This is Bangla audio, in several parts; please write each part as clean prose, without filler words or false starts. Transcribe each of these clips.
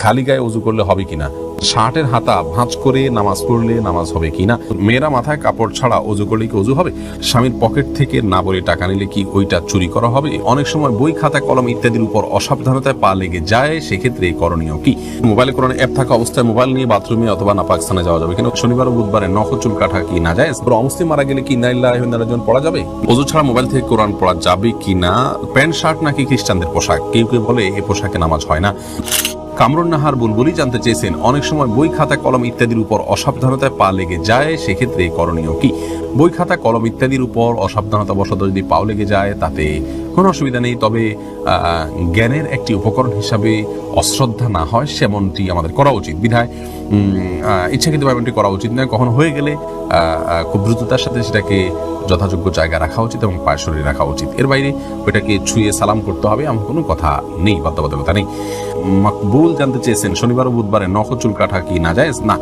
খালি গায়ে উজু করলে হবে কিনা, শার্টের হাতা ভাঁজ করে নামাজ পড়লে নামাজ হবে কিনা, মেয়েরা মাথায় কাপড় ছাড়া উজু করলে কি উজু হবে, স্বামীর পকেট থেকে না বলে টাকা নিলে কি ওইটা চুরি করা হবে, অনেক সময় বই খাতা কলম ইত্যাদির উপর অসাবধানতায় পা লেগে যায়, সেক্ষেত্রে করণীয় কি, মোবাইলে কোরআন অ্যাপ থাকা অবস্থায় মোবাইল নিয়ে বাথরুমে অথবা নাপাক স্থানে যাওয়া যাবে কিনা, শনিবার ও বুধবারে নখ চুল কাটা কি না যায়, অমুসলিম মারা গেলে কি ইন্না লিল্লাহি ওয়া ইন্না ইলাইহি রাজিউন পড়া যাবে, ওযু ছাড়া মোবাইল থেকে কোরআন পড়া যাবে কিনা, প্যান্ট শার্ট নাকি খ্রিস্টানদের পোশাক, কেউ কেউ বলে এই পোশাকে নামাজ হয় না। কামরুন নাহার বুলবুলি জানতে চেয়েছেন, অনেক সময় বই খাতা কলম ইত্যাদির উপর অসাবধানতায় পা লেগে যায়, সেক্ষেত্রে করণীয় কি, বই খাতা কলম ইত্যাদির উপর অসাবধানতা বশত যদি পাও লেগে যায় তাতে কোনো অসুবিধা নেই, তবে জ্ঞানের একটি উপকরণ হিসাবে অশ্রদ্ধা না হয় সেমনটি আমাদের করা উচিত, বিধায় ইচ্ছাকৃতভাবে এমনটি করা উচিত নয়, কখনো হয়ে গেলে খুব দ্রুততার সাথে সেটাকে যথাযোগ্য জায়গায় রাখা উচিত এবং পায়ে সরিয়ে রাখা উচিত, এর বাইরে ওইটাকে ছুঁয়ে সালাম করতে হবে এমন কোনো কথা নেই, বাধ্যবাধকতা নেই। মকবুল জানতে চেয়েছেন, শনিবার ও বুধবারে নখ চুল কাটা কি না যায়, না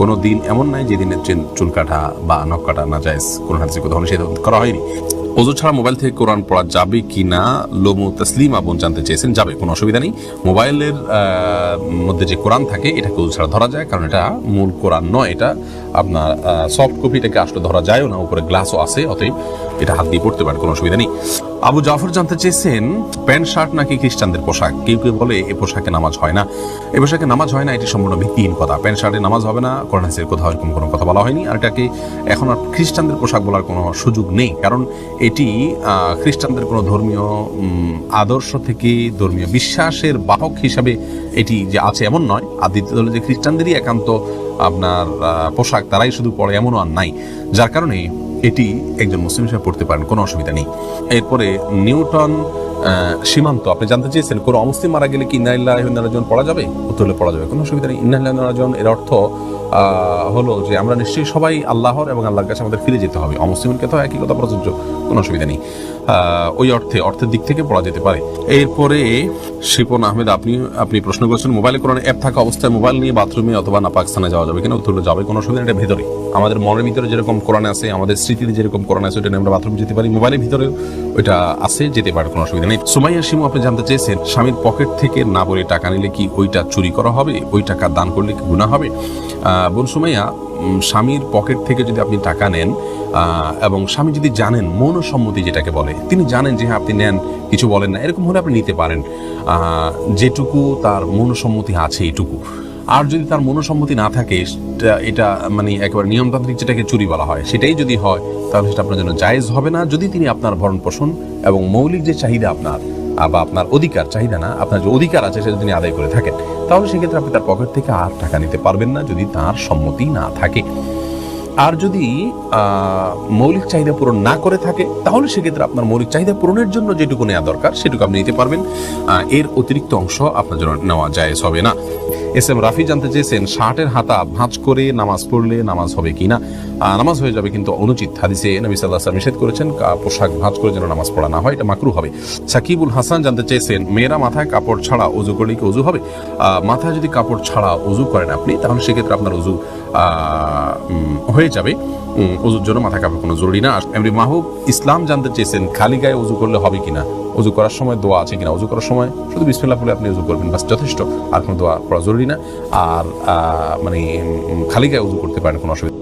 কোনো দিন এমন নাই যেদিনের চুল কাটা বা নখ কাটা না যায়, কোন হাদিসে কোথাও নিষেধ করা হয়নি। ওযু ছাড়া মোবাইল থেকে কোরআন পড়া যাবে কিনা, লোমু তসলিমা বোন জানতে চেয়েছেন, যাবে, কোনো অসুবিধা নেই। মোবাইলের মধ্যে যে কোরআন থাকে এটাকে ওযু ছাড়া ধরা যায়, কারণ এটা মূল কোরআন নয়, এটা আপনার সফট কপি, এটাকে আসলে ধরা যায় না, উপরে গ্লাসও আছে, অতএব এটা হাত দিয়ে পড়তে পারেন, কোনো অসুবিধা নেই। আবু জাফর জানতে চেয়েছেন, প্যান্ট শার্ট নাকি খ্রিস্টানদের পোশাক, কেউ কেউ বলে এই পোশাকে নামাজ হয় না, এই পোশাকে নামাজ হয় না, এটি সম্পূর্ণ ভিত্তিহীন কথা, প্যান্ট শার্টে নামাজ হবে না, কোরআন হাদিসের কোথাও এরকম কোনো কথা বলা হয়নি, আর এটাকে এখন আর খ্রিস্টানদের পোশাক বলার কোনো সুযোগ নেই, কারণ এটি খ্রিস্টানদের কোনো ধর্মীয় আদর্শ থেকে ধর্মীয় বিশ্বাসের বাহক হিসাবে এটি যে আছে এমন নয়, আর দ্বিতীয় হলো যে খ্রিস্টানদেরই একান্ত আপনার পোশাক, তারাই শুধু পরে এমনও আর নাই, যার কারণে এটি একজন মুসলিম হিসেবে পড়তে পারেন, কোনো অসুবিধা নেই। এরপরে নিউটন সীমান্ত আপনি জানতে চেয়েছেন, কোনো অমুসলিম মারা গেলে কি ইন্না লিল্লাহি ওয়া ইন্না ইলাইহি রাজিউন পড়া যাবে, উত্তর হলে পড়া যাবে, কোনো অসুবিধা নেই। ইন্না লিল্লাহি ওয়া ইন্না ইলাইহি রাজিউন এর অর্থ হলো যে আমরা নিশ্চয়ই সবাই আল্লাহর এবং আল্লাহর কাছে আমাদের ফিরে যেতে হবে, অমুসলিমের ক্ষেত্রেও একই কথা প্রযোজ্য, কোনো অসুবিধা নেই, ওই অর্থের দিক থেকে পড়া যেতে পারে। এরপরে শিপন আহমেদ আপনি প্রশ্ন করেছেন, মোবাইলে কোরআন অ্যাপ থাকা অবস্থায় মোবাইল নিয়ে বাথরুমে অথবা নাপাক স্থানে যাওয়া যাবে কিনা, উত্তর হলে যাবে, কোনো অসুবিধা নেই, এটা ভেতরে আমাদের মনের ভিতরে যেরকম কোরআন আছে, আমাদের স্মৃতিতে যেরকম কোরআন আছে, ওটা নিয়ে আমরা বাথরুমে যেতে পারি, মোবাইলের ভিতরে ওইটা আছে, যেতে পারে, কোনো অসুবিধা নেই। সুমাইয়া শিমু আপনি জানতে চেয়েছেন, স্বামীর পকেট থেকে না বলে টাকা নিলে কি ওইটা চুরি করা হবে, ওই টাকা দান করলে কি গুনাহ হবে। বোন সুমাইয়া, স্বামীর পকেট থেকে যদি আপনি টাকা নেন এবং স্বামী যদি জানেন, মৌনসম্মতি যেটাকে বলে, তিনি জানেন যে হ্যাঁ আপনি নেন, কিছু বলেন না, এরকম হলে আপনি নিতে পারেন, যেটুকু তার মৌনসম্মতি আছে এটুকু। আর যদি তার মনোসম্মতি না থাকে, এটা মানে একেবারে নিয়মতান্ত্রিক যেটাকে চুরি বলা হয়, সেটাই যদি হয় তাহলে সেটা আপনার জন্য জায়েজ হবে না, যদি তিনি আপনার ভরণ পোষণ এবং মৌলিক যে চাহিদা আপনার বা আপনার অধিকার, চাহিদা না, আপনার যে অধিকার আছে সেটা তিনি আদায় করে থাকেন, তাহলে সেক্ষেত্রে আপনি তার পকেট থেকে আর টাকা নিতে পারবেন না যদি তার সম্মতি না থাকে। আর যদি মৌলিক চাহিদা পূরণ না করে থাকে, তাহলে সেক্ষেত্রে আপনার মৌলিক চাহিদা পূরণের জন্য যেটুকু নেওয়া দরকার সেটুকু আপনি নিতে পারবেন, এর অতিরিক্ত অংশ আপনার জন্য নেওয়া জায়েজ হবে না। এস এম রাফি জানতে চেয়েছেন, শার্টের হাতা ভাঁজ করে নামাজ পড়লে নামাজ হবে কিনা, নামাজ হয়ে যাবে কিন্তু অনুচিত, হাদিসে নবী সাল্লাল্লাহু আলাইহি ওয়াসাল্লাম নিষেধ করেছেন পোশাক ভাঁজ করে যেন নামাজ পড়া না হয়, এটা মাকরুহ হবে। সাকিবুল হাসান জানতে চেয়েছেন, মেয়েরা মাথায় কাপড় ছাড়া উযু করলে কি উযু হবে, মাথায় যদি কাপড় ছাড়া উযু করেন আপনি, তাহলে সেক্ষেত্রে আপনার উযু হয়ে যাবে, উযুর জন্য মাথা কাপড় কোনো জরুরি না। এমনি মাহবুব ইসলাম জানতে চেয়েছেন, খালি গায়ে উযু করলে হবে কিনা, উযু করার সময় দোয়া আছে কিনা, উযু করার সময় শুধু বিসমিল্লাহ বলে আপনি উযু করবেন, বাস যথেষ্ট, আর কোনো দোয়া করা জরুরি না, আর মানে খালি গায়ে উযু করতে পারেন, কোনো অসুবিধা।